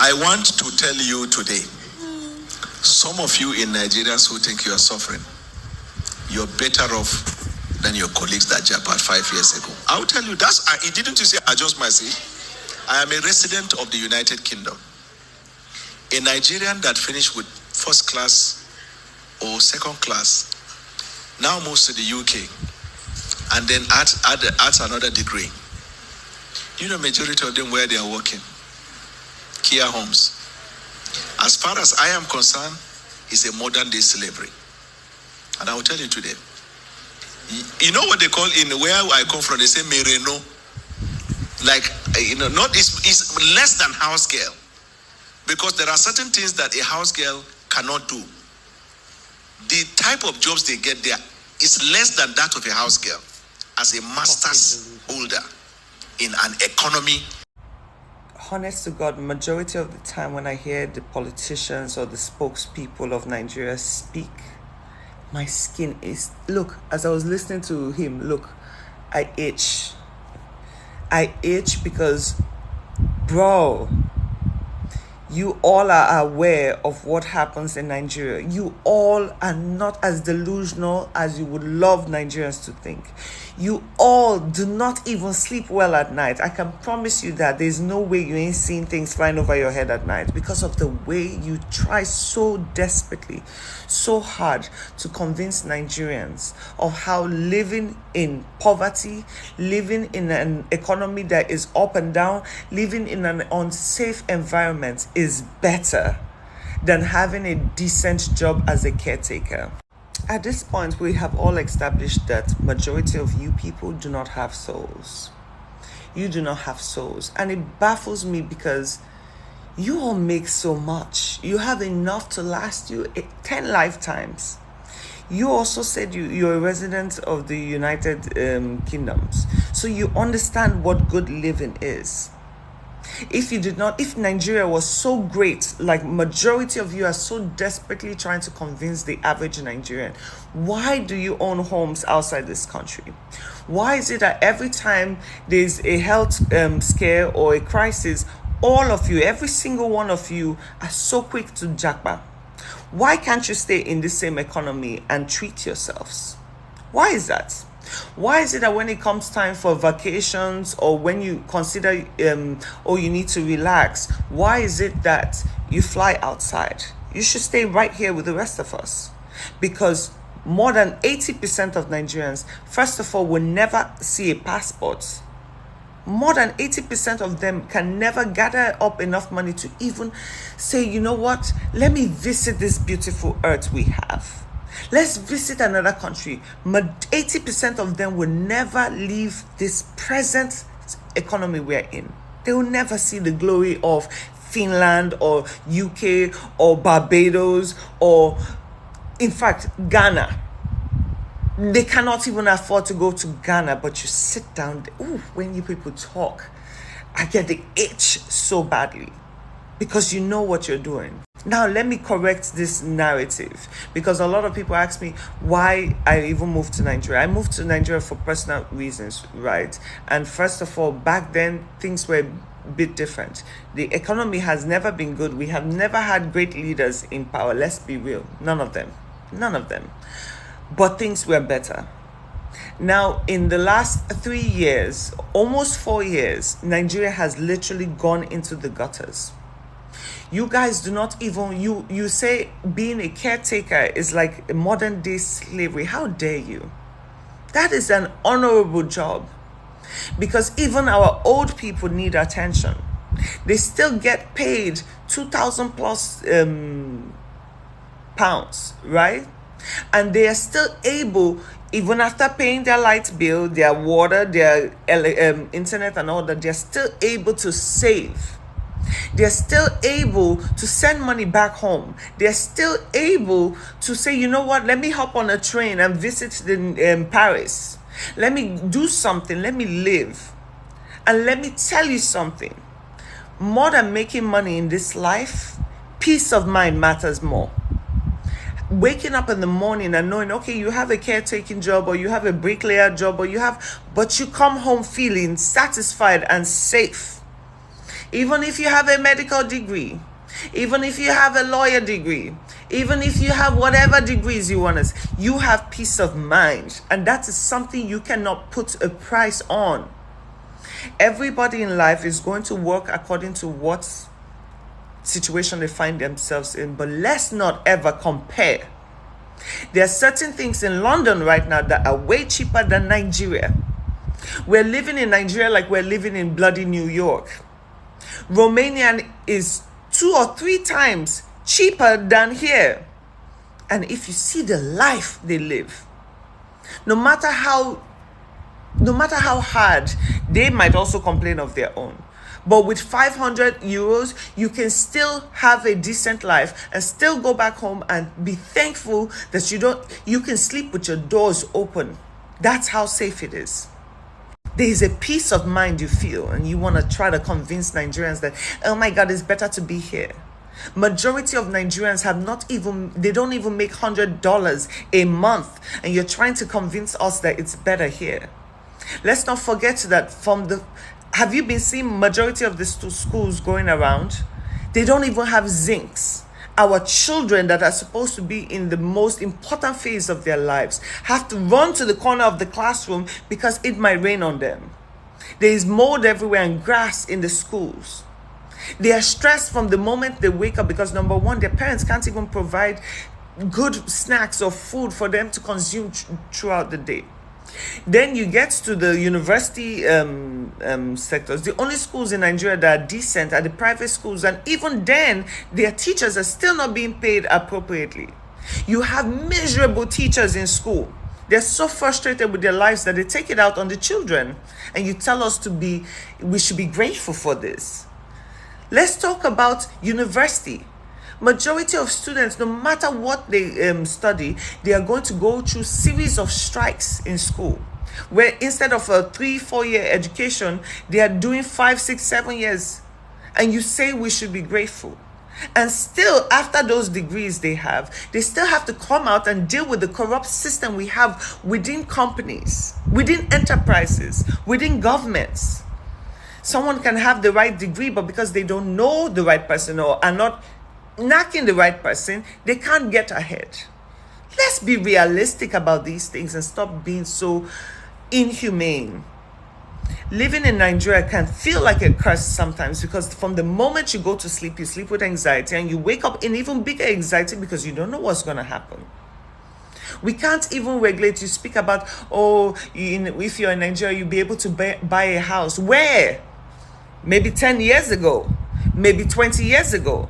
I want to tell you today, some of you in Nigeria who think you are suffering, you're better off than your colleagues that jailbird 5 years ago. I'll tell you, didn't you say adjust my seat? I am a resident of the United Kingdom. A Nigerian that finished with first class or second class now moves to the UK and then adds another degree. You know, majority of them where they are working, care homes. As far as I am concerned, it's a modern day slavery. And I will tell you today, you know what they call in where I come from, they say mereno. Like, not it's less than house girl. Because there are certain things that a house girl cannot do. The type of jobs they get there is less than that of a house girl as a master's holder in an economy. Honest to God, majority of the time when I hear the politicians or the spokespeople of Nigeria speak, my skin is, look, as I was listening to him, look, I itch. I itch because, bro, you all are aware of what happens in Nigeria. You all are not as delusional as you would love Nigerians to think. You all do not even sleep well at night. I can promise you that there's no way you ain't seeing things flying over your head at night because of the way you try so desperately, so hard to convince Nigerians of how living in poverty, living in an economy that is up and down, living in an unsafe environment is better than having a decent job as a caretaker. At this point, we have all established that majority of you people do not have souls. You do not have souls. And it baffles me because you all make so much. You have enough to last you 10 lifetimes. You also said you're a resident of the United Kingdoms. So you understand what good living is. If Nigeria was so great, like majority of you are so desperately trying to convince the average Nigerian, why do you own homes outside this country? Why is it that every time there's a health scare or a crisis, all of you, every single one of you are so quick to jackpot? Why can't you stay in the same economy and treat yourselves? Why is that? Why is it that when it comes time for vacations or when you consider or you need to relax, why is it that you fly outside? You should stay right here with the rest of us. Because more than 80% of Nigerians, first of all, will never see a passport. More than 80% of them can never gather up enough money to even say, you know what, let me visit this beautiful earth we have. Let's visit another country. 80% of them will never leave this present economy we're in. They will never see the glory of Finland or UK or Barbados or, in fact, Ghana. They cannot even afford to go to Ghana, but you sit down. Ooh, when you people talk, I get the itch so badly because you know what you're doing. Now, let me correct this narrative because a lot of people ask me why I even moved to Nigeria. I moved to Nigeria for personal reasons, right? And first of all, back then, things were a bit different. The economy has never been good. We have never had great leaders in power. Let's be real. None of them. But things were better. Now, in the last 3 years, almost 4 years, Nigeria has literally gone into the gutters. You guys do not even, you say being a caretaker is like a modern day slavery. How dare you? That is an honorable job because even our old people need attention. They still get paid 2,000 plus pounds, right? And they are still able, even after paying their light bill, their water, their internet and all that, they're still able to save. They're still able to send money back home. They're still able to say, you know what, let me hop on a train and visit Paris. Let me do something. Let me live. And let me tell you something. More than making money in this life, peace of mind matters more. Waking up in the morning and knowing, okay, you have a caretaking job or you have a bricklayer job but you come home feeling satisfied and safe. Even if you have a medical degree, even if you have a lawyer degree, even if you have whatever degrees you want, you have peace of mind. And that is something you cannot put a price on. Everybody in life is going to work according to what situation they find themselves in, but let's not ever compare. There are certain things in London right now that are way cheaper than Nigeria. We're living in Nigeria like we're living in bloody New York. Romanian is 2 or 3 times cheaper than here. And if you see the life they live, no matter how hard, they might also complain of their own. But with 500 euros, you can still have a decent life and still go back home and be thankful that you can sleep with your doors open. That's how safe it is. There is a peace of mind you feel, and you want to try to convince Nigerians that, oh my God, it's better to be here. Majority of Nigerians they don't even make $100 a month, and you're trying to convince us that it's better here. Let's not forget that have you been seeing majority of the schools going around? They don't even have zincs. Our children that are supposed to be in the most important phase of their lives have to run to the corner of the classroom because it might rain on them. There is mold everywhere and grass in the schools. They are stressed from the moment they wake up because, number one, their parents can't even provide good snacks or food for them to consume throughout the day. Then you get to the university sectors. The only schools in Nigeria that are decent are the private schools, and even then, their teachers are still not being paid appropriately. You have miserable teachers in school. They're so frustrated with their lives that they take it out on the children, and you tell us we should be grateful for this. Let's talk about university. Majority of students, no matter what they study, they are going to go through series of strikes in school, where instead of a 3-4 year education, they are doing 5, 6, 7 years. And you say we should be grateful. And still, after those degrees they still have to come out and deal with the corrupt system we have within companies, within enterprises, within governments. Someone can have the right degree, but because they don't know the right person or are not knocking the right person, they can't get ahead. Let's be realistic about these things and stop being so inhumane. Living in Nigeria can feel like a curse sometimes because from the moment you go to sleep, you sleep with anxiety and you wake up in even bigger anxiety because you don't know what's going to happen. We can't even regulate. You speak about, if you're in Nigeria, you'll be able to buy a house. Where? Maybe 10 years ago, maybe 20 years ago.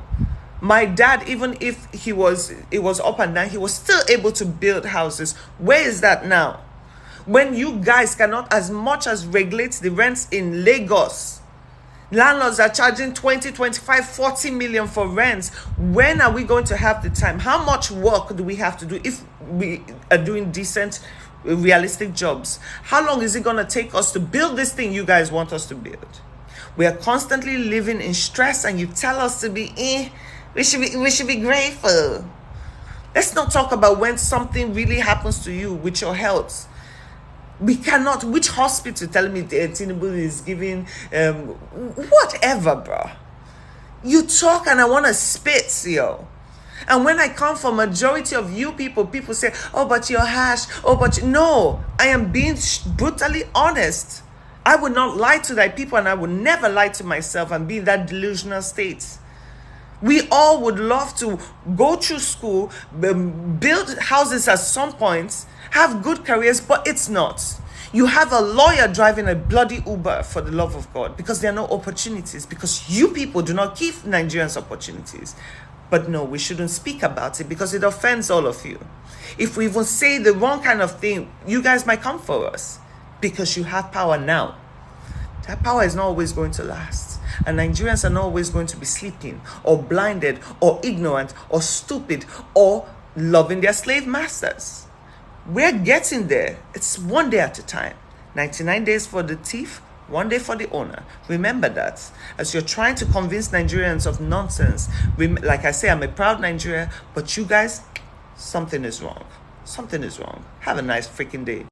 My dad, even if it was up and down, he was still able to build houses. Where is that now? When you guys cannot as much as regulate the rents in Lagos, landlords are charging 20, 25, 40 million for rents. When are we going to have the time? How much work do we have to do if we are doing decent, realistic jobs? How long is it going to take us to build this thing you guys want us to build? We are constantly living in stress, and you tell us to be we should be grateful. Let's not talk about when something really happens to you with your health. We cannot. Which hospital telling me Tinubu is giving whatever, bro? You talk and I want to spit, yo. And when I come from majority of you people say, oh, but you're harsh. Oh, but no, I am being brutally honest. I would not lie to thy people, and I would never lie to myself and be in that delusional state. We all would love to go through school, build houses at some point, have good careers, but it's not. You have a lawyer driving a bloody Uber, for the love of God, because there are no opportunities, because you people do not give Nigerians opportunities. But no, we shouldn't speak about it because it offends all of you. If we even say the wrong kind of thing, you guys might come for us because you have power now. That power is not always going to last. And Nigerians are not always going to be sleeping or blinded or ignorant or stupid or loving their slave masters. We're getting there. It's one day at a time. 99 days for the thief, 1 day for the owner. Remember that. As you're trying to convince Nigerians of nonsense, like I say, I'm a proud Nigerian, but you guys, something is wrong. Something is wrong. Have a nice freaking day.